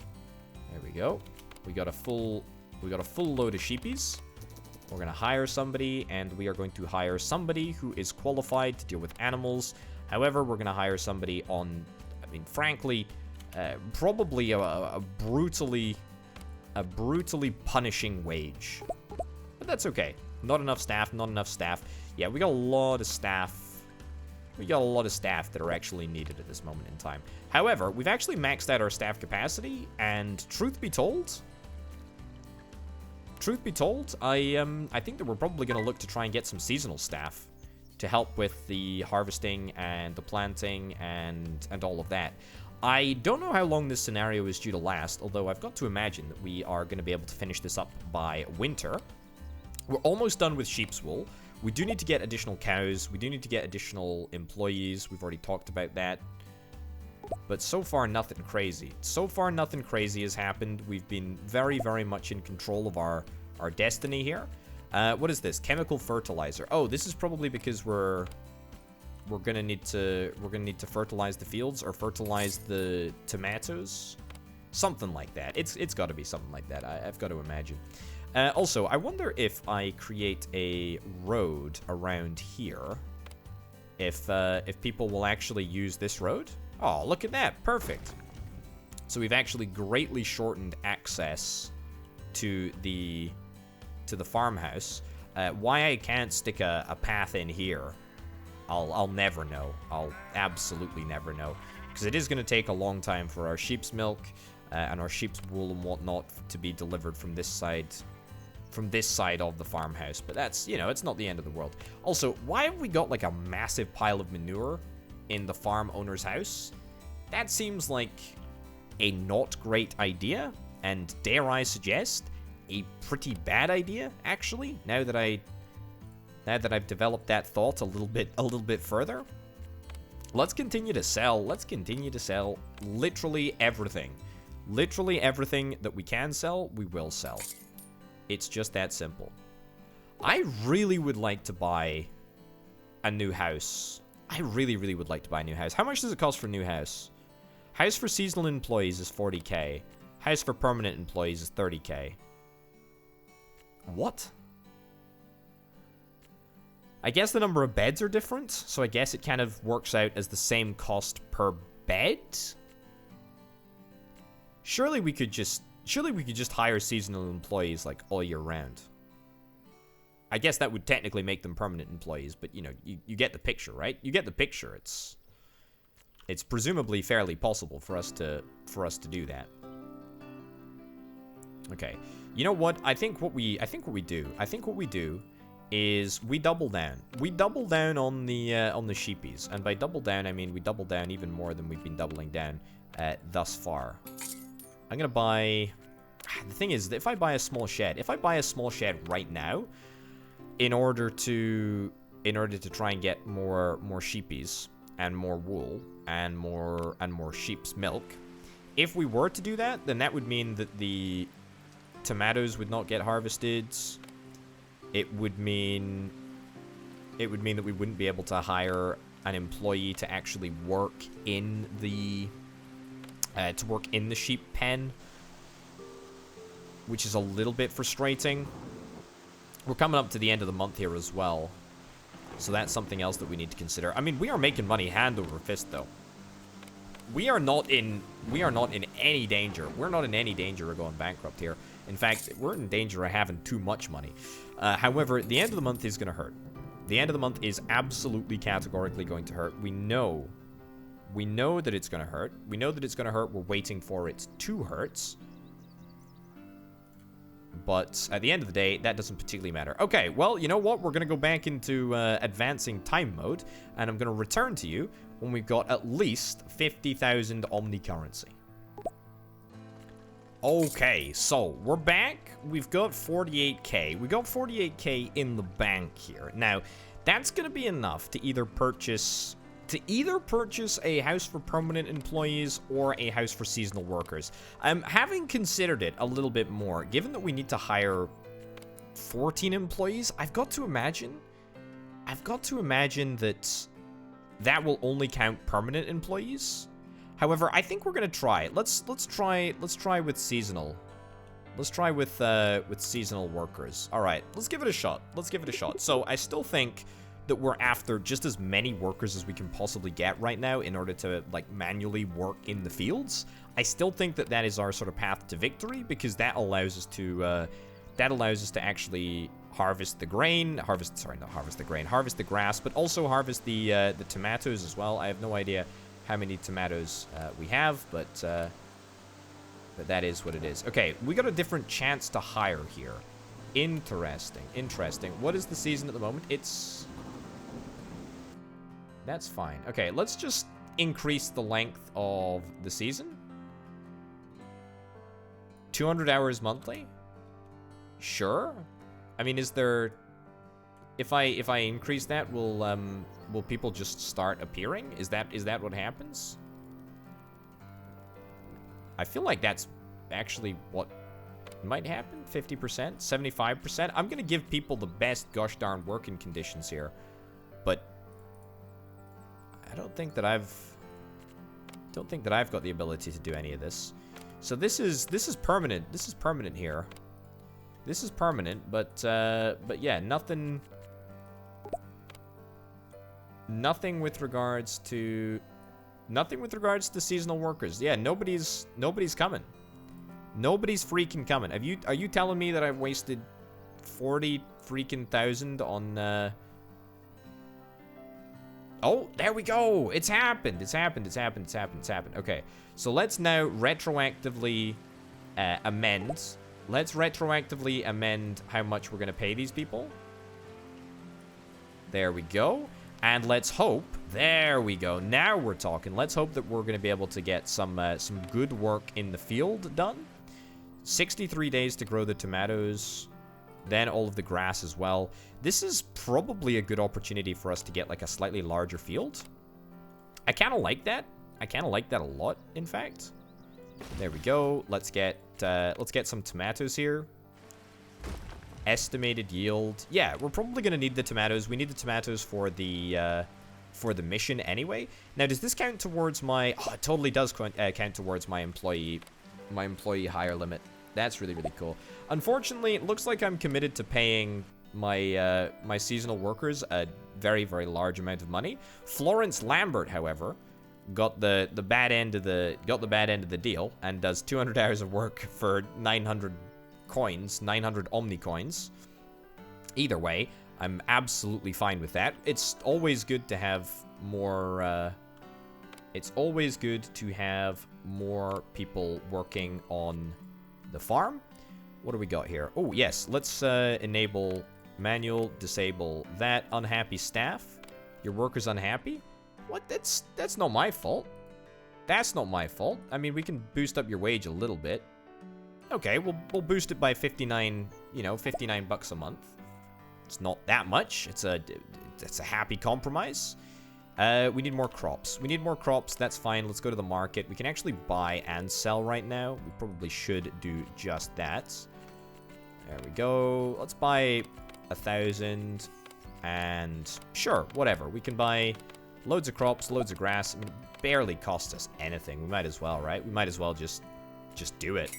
There we go. We got a full load of sheepies. We're going to hire somebody, and we are going to hire somebody who is qualified to deal with animals. However, we're going to hire somebody on, I mean, frankly, probably a brutally punishing wage. But that's okay. Not enough staff. Yeah, we got a lot of staff. We got a lot of staff that are actually needed at this moment in time. However, we've actually maxed out our staff capacity, and truth be told, I think that we're probably going to look to try and get some seasonal staff to help with the harvesting and the planting and all of that. I don't know how long this scenario is due to last, although I've got to imagine that we are going to be able to finish this up by winter. We're almost done with sheep's wool. We do need to get additional cows. We do need to get additional employees. We've already talked about that. But so far, nothing crazy. So far, nothing crazy has happened. We've been very, very much in control of our destiny here. What is this? Chemical fertilizer. Oh, this is probably because we're gonna need to fertilize the fields or fertilize the tomatoes. Something like that. It's got to be something like that. I've got to imagine. Also, I wonder if I create a road around here, if people will actually use this road. Oh, look at that. Perfect. So we've actually greatly shortened access to the farmhouse. Why I can't stick a path in here, I'll never know. I'll absolutely never know. Because it is going to take a long time for our sheep's milk and our sheep's wool and whatnot to be delivered from this side of the farmhouse. But that's, you know, it's not the end of the world. Also, why have we got like a massive pile of manure in the farm owner's house? That seems like a not great idea, and dare I suggest, a pretty bad idea, actually, now that I've developed that thought a little bit further. Let's continue to sell. Let's continue to sell literally everything. Literally everything that we can sell, we will sell. It's just that simple. I really would like to buy a new house. I really, really would like to buy a new house. How much does it cost for a new house? House for seasonal employees is 40k. House for permanent employees is 30k. What? I guess the number of beds are different, so I guess it kind of works out as the same cost per bed? Surely we could just hire seasonal employees like all year round. I guess that would technically make them permanent employees, but you know, you get the picture, right? You get the picture. It's presumably fairly possible for us to do that. Okay. You know what? I think what we do is we double down. We double down on the sheepies, and by double down I mean we double down even more than we've been doubling down thus far. I'm gonna buy. The thing is, if I buy a small shed right now, in order to try and get more sheepies and more wool and more sheep's milk, if we were to do that, then that would mean that the tomatoes would not get harvested. It would mean that we wouldn't be able to hire an employee to actually work in the sheep pen, which is a little bit frustrating. We're coming up to the end of the month here as well, so that's something else that we need to consider. I mean, we are making money hand over fist, though. We are not in any danger. We're not in any danger of going bankrupt here. In fact, we're in danger of having too much money. However, the end of the month is going to hurt. The end of the month is absolutely categorically going to hurt. We know that it's going to hurt. We know that it's going to hurt. We're waiting for it to hurt. But at the end of the day, that doesn't particularly matter. Okay, well, you know what? We're going to go back into advancing time mode, and I'm going to return to you when we've got at least 50,000 Omni currency. Okay, so we're back. We've got 48k. We got 48k in the bank here. Now, that's going to be enough to either purchase a house for permanent employees or a house for seasonal workers. Having considered it a little bit more, given that we need to hire 14 employees, I've got to imagine that will only count permanent employees. However, I think we're gonna try it. Let's try with seasonal. Let's try with seasonal workers. All right, let's give it a shot. So I still think that we're after just as many workers as we can possibly get right now in order to like manually work in the fields. I still think that is our sort of path to victory, because that allows us to actually harvest the grass, but also harvest the tomatoes as well. I have no idea how many tomatoes we have, but that is what it is. Okay, we got a different chance to hire here. Interesting. What is the season at the moment? That's fine. Okay, let's just increase the length of the season. 200 hours monthly? Sure. I mean, is there... If I increase that, will people just start appearing? Is that what happens? I feel like that's actually what might happen. 50%, 75%. I'm gonna give people the best gosh darn working conditions here, but I don't think that I've got the ability to do any of this. So this is permanent. This is permanent here. This is permanent, but yeah, nothing with regards to seasonal workers. Yeah, nobody's coming. Nobody's freaking coming. Are you telling me that I've wasted 40 freaking thousand on Oh, there we go. It's happened. It's happened. It's happened. It's happened. It's happened. Okay. So let's now retroactively amend. Let's retroactively amend how much we're going to pay these people. There we go. And let's hope, there we go. Now we're talking. Let's hope that we're going to be able to get some good work in the field done. 63 days to grow the tomatoes. Then all of the grass as well. This is probably a good opportunity for us to get like a slightly larger field. I kind of like that. I kind of like that a lot, in fact. There we go. Let's get some tomatoes here. Estimated yield. Yeah, we're probably going to need the tomatoes. We need the tomatoes for the mission anyway. Now, does this count towards my... Oh, it totally does count towards my employee hire limit. That's really, really cool. Unfortunately, it looks like I'm committed to paying my my seasonal workers a very, very large amount of money. Florence Lambert, however, got the bad end of the deal and does 200 hours of work for 900 coins, 900 Omni coins. Either way, I'm absolutely fine with that. It's always good to have more. It's always good to have more people working on the farm. What do we got here? Oh, yes. Let's enable manual, disable that. Unhappy staff. Your worker's unhappy? What? That's not my fault. That's not my fault. I mean, we can boost up your wage a little bit. Okay, we'll boost it by 59, you know, 59 bucks a month. It's not that much. It's a happy compromise. We need more crops. We need more crops. That's fine. Let's go to the market. We can actually buy and sell right now. We probably should do just that. There we go. Let's buy 1,000. And sure, whatever. We can buy loads of crops, loads of grass. I mean, it barely costs us anything. We might as well, right? We might as well just do it.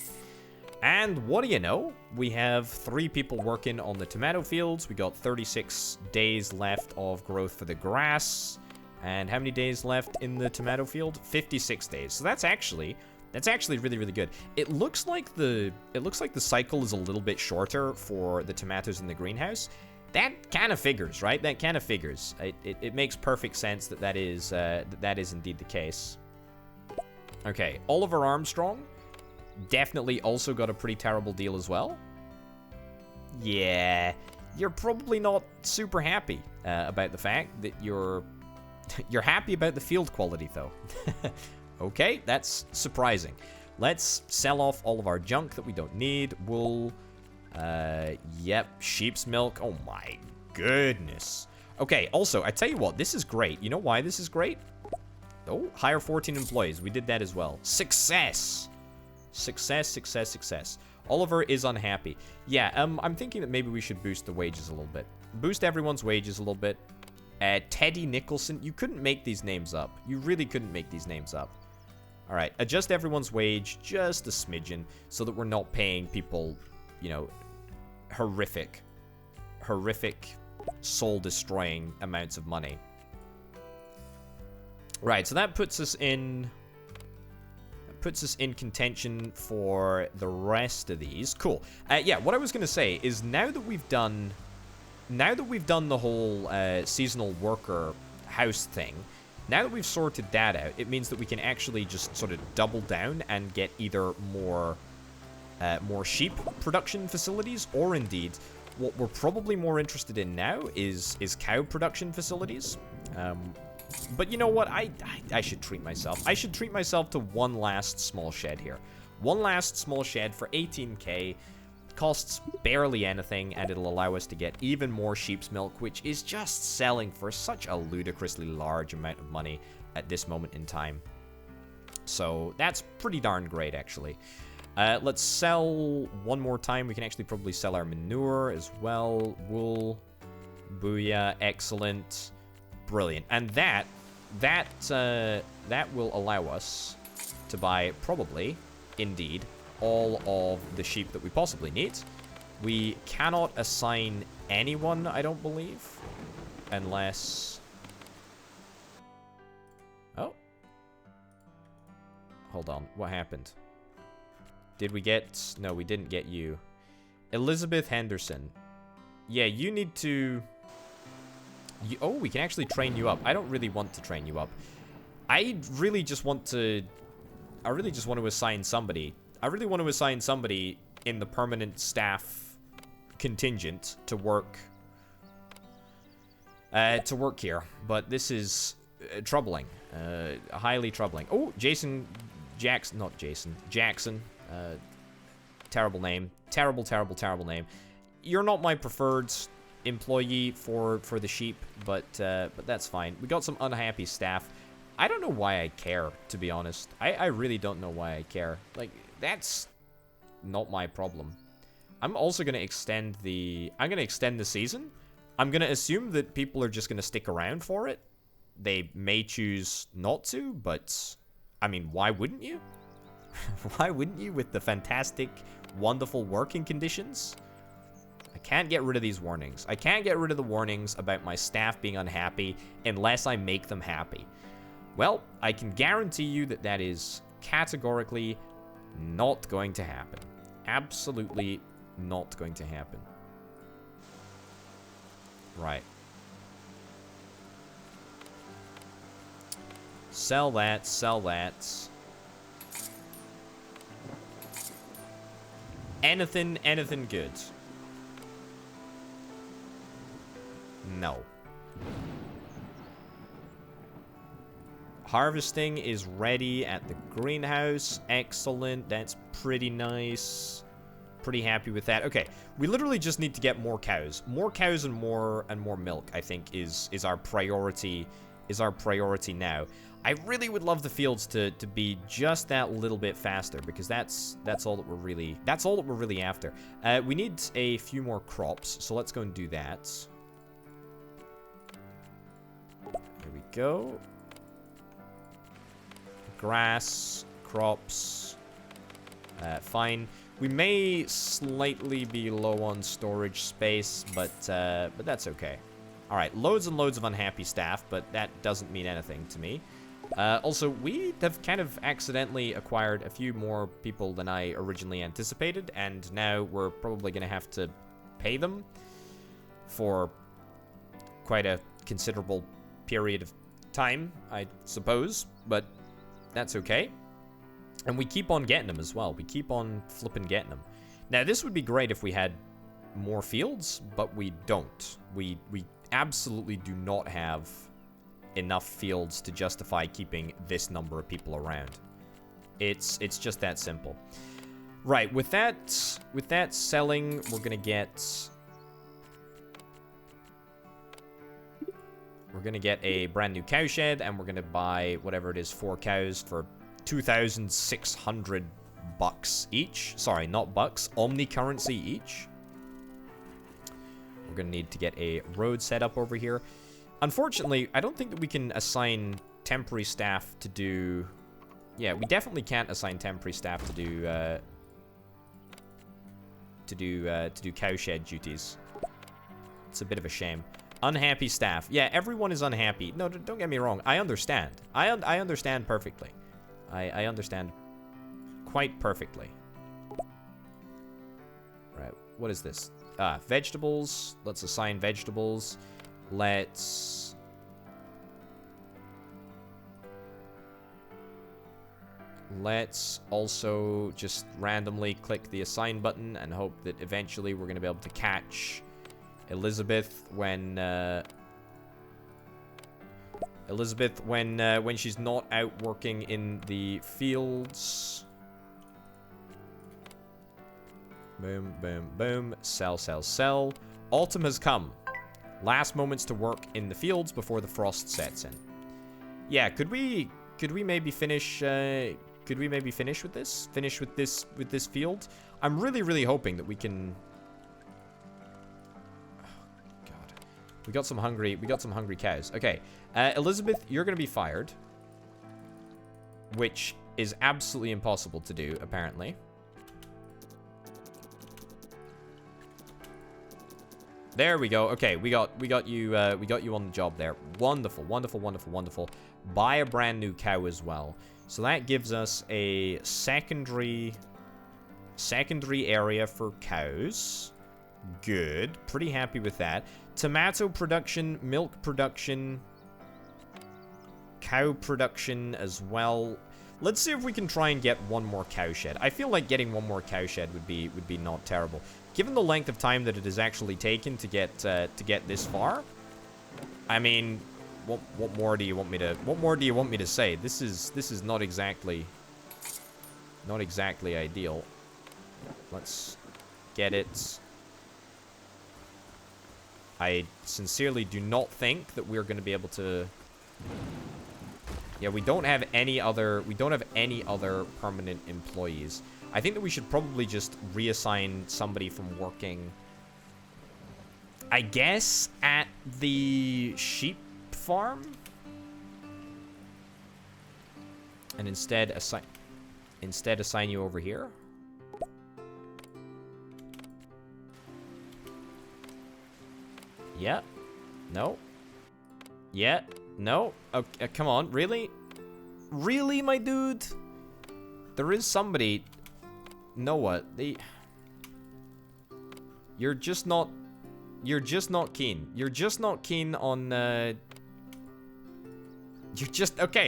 And what do you know? We have 3 people working on the tomato fields. We got 36 days left of growth for the grass. And how many days left in the tomato field? 56 days. So that's actually really, really good. It looks like the cycle is a little bit shorter for the tomatoes in the greenhouse. That kind of figures, right? That kind of figures. It makes perfect sense that is indeed the case. Okay, Oliver Armstrong definitely also got a pretty terrible deal as well. Yeah, you're probably not super happy about the fact that you're happy about the field quality, though. Okay, that's surprising. Let's sell off all of our junk that we don't need. Wool. Yep, sheep's milk. Oh my goodness. Okay, also, I tell you what, this is great. You know why this is great? Oh, hire 14 employees. We did that as well. Success. Success, success, success. Oliver is unhappy. Yeah, I'm thinking that maybe we should boost the wages a little bit. Boost everyone's wages a little bit. Teddy Nicholson. You couldn't make these names up. You really couldn't make these names up. All right, adjust everyone's wage just a smidgen so that we're not paying people, you know, horrific, soul-destroying amounts of money. Right, so that puts us in contention for the rest of these. Cool. Yeah, what I was gonna say is now that we've done the whole seasonal worker house thing, now that we've sorted that out, it means that we can actually just sort of double down and get either more sheep production facilities, or indeed, what we're probably more interested in now is cow production facilities. But you know what? I should treat myself. I should treat myself to one last small shed here. One last small shed for 18k. costs barely anything, and it'll allow us to get even more sheep's milk, which is just selling for such a ludicrously large amount of money at this moment in time. So that's pretty darn great, actually. Let's sell one more time. We can actually probably sell our manure as well. Wool. Booyah. Excellent. Brilliant. And that will allow us to buy probably, indeed, all of the sheep that we possibly need. We cannot assign anyone, I don't believe, unless... Oh. Hold on. What happened? Did we get... No, we didn't get you. Elizabeth Henderson. Yeah, you need to... Oh, we can actually train you up. I don't really want to train you up. I really just want to assign somebody. I really want to assign somebody in the permanent staff contingent to work here. But this is troubling. Highly troubling. Oh, Jackson. Terrible name. Terrible name. You're not my preferred employee for the sheep, but that's fine. We got some unhappy staff. I don't know why I care, to be honest. I really don't know why I care. Like, that's not my problem. I'm also going to extend the... I'm going to extend the season. I'm going to assume that people are just going to stick around for it. They may choose not to, but... I mean, why wouldn't you? Why wouldn't you with the fantastic, wonderful working conditions? I can't get rid of these warnings. I can't get rid of the warnings about my staff being unhappy unless I make them happy. Well, I can guarantee you that that is categorically not going to happen. Absolutely not going to happen. Right. Sell that, sell that. Anything good? No. Harvesting is ready at the greenhouse. Excellent. That's pretty nice. Pretty happy with that. Okay, we literally just need to get more cows. More cows and more milk, I think, is our priority. Is our priority now. I really would love the fields to be just that little bit faster, because that's all that we're really after. We need a few more crops, so let's go and do that. Here we go. Grass, crops. Fine. We may slightly be low on storage space, but that's okay. All right, loads and loads of unhappy staff, but that doesn't mean anything to me. Also, we have kind of accidentally acquired a few more people than I originally anticipated, and now we're probably going to have to pay them for quite a considerable period of time, I suppose, but that's okay. And we keep on getting them as well. We keep on flipping getting them. Now, this would be great if we had more fields, but we don't. We absolutely do not have enough fields to justify keeping this number of people around. It's just that simple. Right, with that selling, we're gonna get a brand new cow shed, and we're gonna buy whatever it is, 4 cows for 2,600 bucks each. Sorry, not bucks, omni currency each. We're gonna need to get a road set up over here. Unfortunately, I don't think that we can assign temporary staff to do... Yeah, we definitely can't assign temporary staff to do cowshed duties. It's a bit of a shame. Unhappy staff. Yeah, everyone is unhappy. No, don't get me wrong. I understand. I understand perfectly. I understand quite perfectly. Right, what is this? Vegetables. Let's assign vegetables. Let's also just randomly click the assign button and hope that eventually we're going to be able to catch Elizabeth when she's not out working in the fields. Boom, boom, boom. Sell, sell, sell. Autumn has come. Last moments to work in the fields before the frost sets in. Yeah, could we maybe finish with this? Finish with this field? I'm really hoping that we can. Oh, God. We got some hungry cows. Okay. Elizabeth, you're going to be fired. Which is absolutely impossible to do, apparently. There we go. Okay, we got you on the job there. Wonderful, wonderful, wonderful, wonderful. Buy a brand new cow as well. So that gives us a secondary area for cows. Good. Pretty happy with that. Tomato production, milk production, cow production as well. Let's see if we can try and get one more cow shed. I feel like getting one more cow shed would be not terrible. Given the length of time that it has actually taken to get this far, I mean, what more do you want me to say? This is not exactly ideal. Let's get it. I sincerely do not think that we're going to be able to. Yeah, we don't have any other permanent employees. I think that we should probably just reassign somebody from working, I guess, at the sheep farm, and instead assign you over here. Yeah. No. Yeah. No. Okay, come on. Really? Really, my dude? There is somebody. Noah, you're just not keen. You're just not keen on, okay,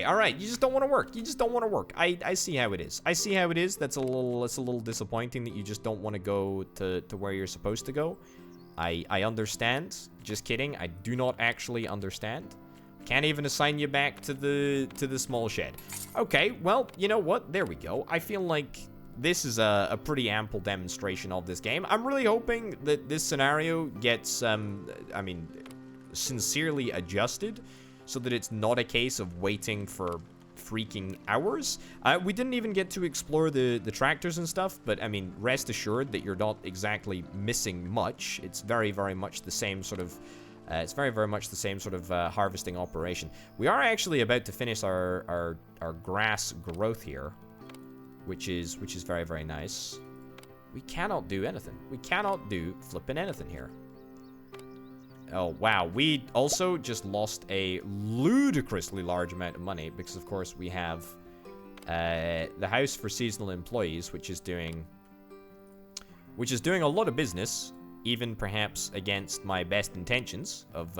alright, you just don't want to work. You just don't want to work. I see how it is. I see how it is. That's a little disappointing that you just don't want to go to where you're supposed to go. I understand. Just kidding. I do not actually understand. Can't even assign you back to the small shed. Okay, well, you know what? There we go. I feel like this is a pretty ample demonstration of this game. I'm really hoping that this scenario gets, I mean, sincerely adjusted so that it's not a case of waiting for freaking hours. We didn't even get to explore the tractors and stuff, but I mean, rest assured that you're not exactly missing much. It's very much the same sort of harvesting operation. We are actually about to finish our grass growth here, which is very nice. We cannot do anything. We cannot do flipping anything here. Oh, wow. We also just lost a ludicrously large amount of money because, of course, we have the house for seasonal employees, which is doing a lot of business, even perhaps against my best intentions of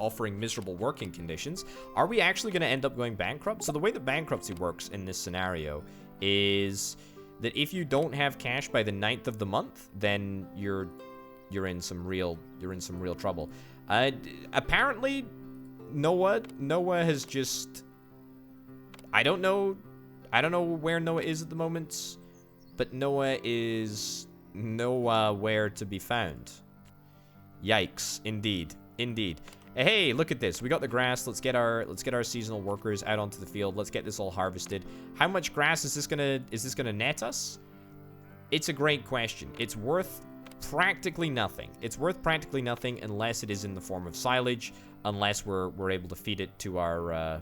offering miserable working conditions. Are we actually going to end up going bankrupt? So the way that bankruptcy works in this scenario is that if you don't have cash by the 9th of the month, then you're in some real trouble. Apparently, Noah has just, I don't know where Noah is at the moment, but Noah is nowhere to be found. Yikes! Indeed. Hey, look at this. We got the grass. Let's get our seasonal workers out onto the field. Let's get this all harvested. How much grass is this gonna net us? It's a great question. It's worth practically nothing. It's worth practically nothing unless it is in the form of silage, unless we're able to feed it to our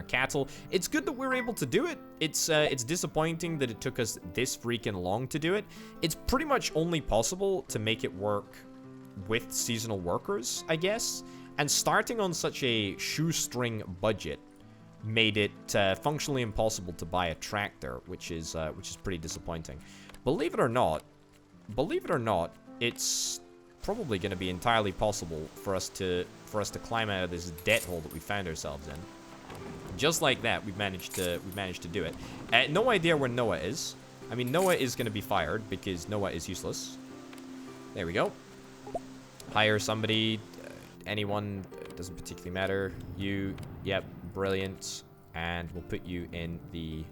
cattle. It's good that we're able to do it. It's disappointing that it took us this freaking long to do it. It's pretty much only possible to make it work with seasonal workers, I guess. And starting on such a shoestring budget made it functionally impossible to buy a tractor, which is pretty disappointing. Believe it or not, it's probably going to be entirely possible for us to climb out of this debt hole that we found ourselves in. Just like that, we've managed to do it. No idea where Noah is. I mean, Noah is going to be fired because Noah is useless. There we go. Hire somebody, anyone, doesn't particularly matter. You, yep, brilliant. And we'll put you in the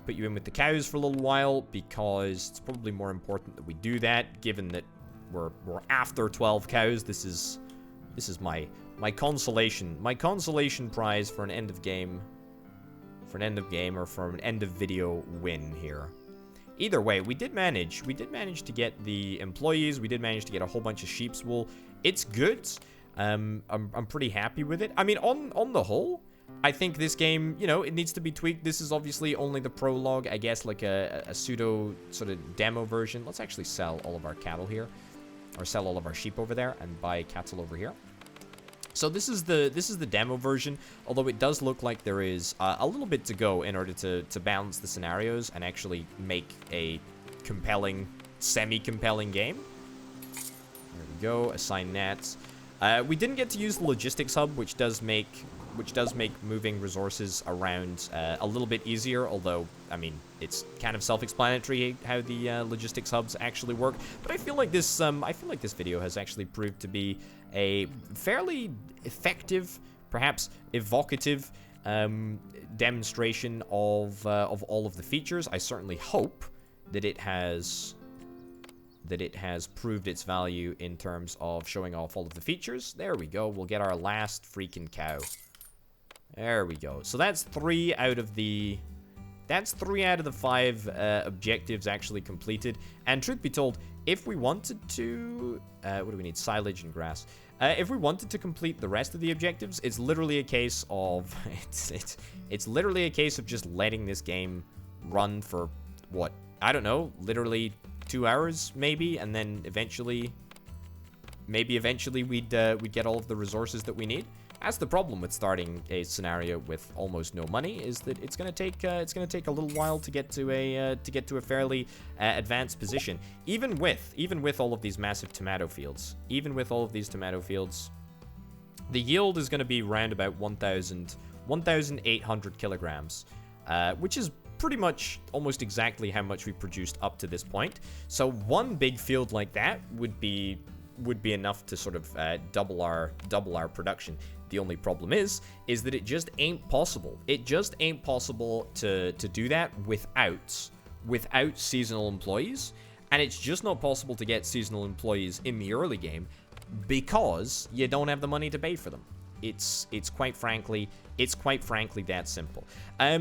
put you in with the cows for a little while, because it's probably more important that we do that, given that we're after 12 cows. This is my consolation prize for an end of game, or for an end of video win here. Either way, we did manage to get the employees. We did manage to get a whole bunch of sheep's wool. It's good. I'm pretty happy with it. I mean, on the whole, I think this game, you know, it needs to be tweaked. This is obviously only the prologue, I guess, like a pseudo sort of demo version. Let's actually sell all of our cattle here, or sell all of our sheep over there and buy cattle over here. So this is the demo version, although it does look like there is a little bit to go in order to balance the scenarios and actually make a compelling, semi-compelling game. There we go, assign nats. We didn't get to use the logistics hub, which does make moving resources around a little bit easier, although, I mean, it's kind of self-explanatory how the logistics hubs actually work. But I feel like this video has actually proved to be a fairly effective, perhaps evocative demonstration of all of the features. I certainly hope that it has proved its value in terms of showing off all of the features. There we go. We'll get our last freaking cow. There we go. So that's 3 out of the 5 objectives actually completed. And truth be told, if we wanted to, what do we need? Silage and grass. If we wanted to complete the rest of the objectives, it's literally a case of it's literally a case of just letting this game run for what? I don't know, literally 2 hours maybe, and then eventually we'd get all of the resources that we need. That's the problem with starting a scenario with almost no money, is that it's gonna take a little while to get to a fairly advanced position. Even with all of these massive tomato fields, the yield is gonna be around about 1,800 kilograms, which is pretty much almost exactly how much we produced up to this point. So one big field like that would be enough to sort of double our production. The only problem is that it just ain't possible. It just ain't possible to do that without seasonal employees, and it's just not possible to get seasonal employees in the early game because you don't have the money to pay for them. It's quite frankly that simple.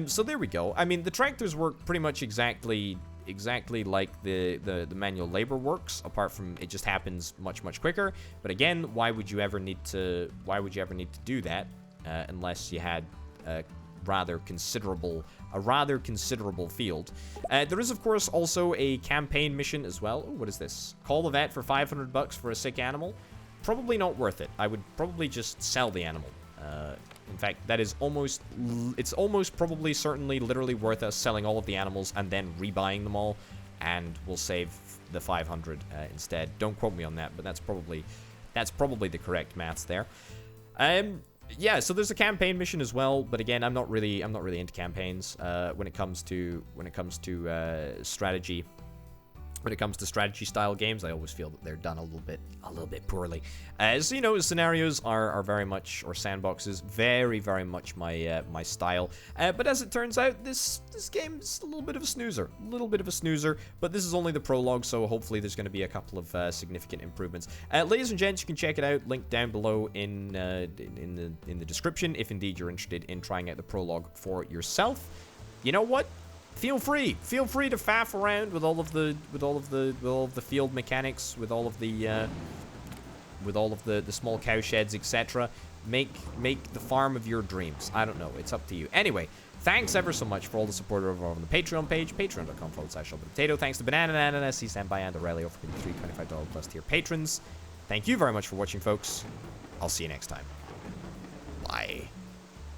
So there we go. I mean, the tractors work pretty much exactly like the manual labor works, apart from it just happens much quicker. But again, why would you ever need to do that unless you had a rather considerable field? There is of course also a campaign mission as well. Ooh, what is this? Call the vet for 500 bucks for a sick animal. Probably not worth it. I would probably just sell the animal. In fact, that is it's almost probably certainly literally worth us selling all of the animals and then rebuying them all, and we'll save the 500 instead. Don't quote me on that, but that's probably the correct maths there. Yeah, so there's a campaign mission as well, but again, I'm not really into campaigns when it comes to strategy. When it comes to strategy style games, I always feel that they're done a little bit poorly. So, you know, scenarios are very much, or sandboxes, very much my style. But as it turns out, this game is a little bit of a snoozer. But this is only the prologue, so hopefully there's going to be a couple of significant improvements. Ladies and gents, you can check it out. Link down below in the description if indeed you're interested in trying out the prologue for yourself. You know what? Feel free to faff around with all of the field mechanics, with all of the small cow sheds, etc. Make the farm of your dreams. I don't know. It's up to you. Anyway, thanks ever so much for all the support over on the Patreon page, patreon.com/potato. Thanks to Banana Ananas, C-Senpai, and Aurelio for the $325 plus tier patrons. Thank you very much for watching, folks. I'll see you next time. Bye.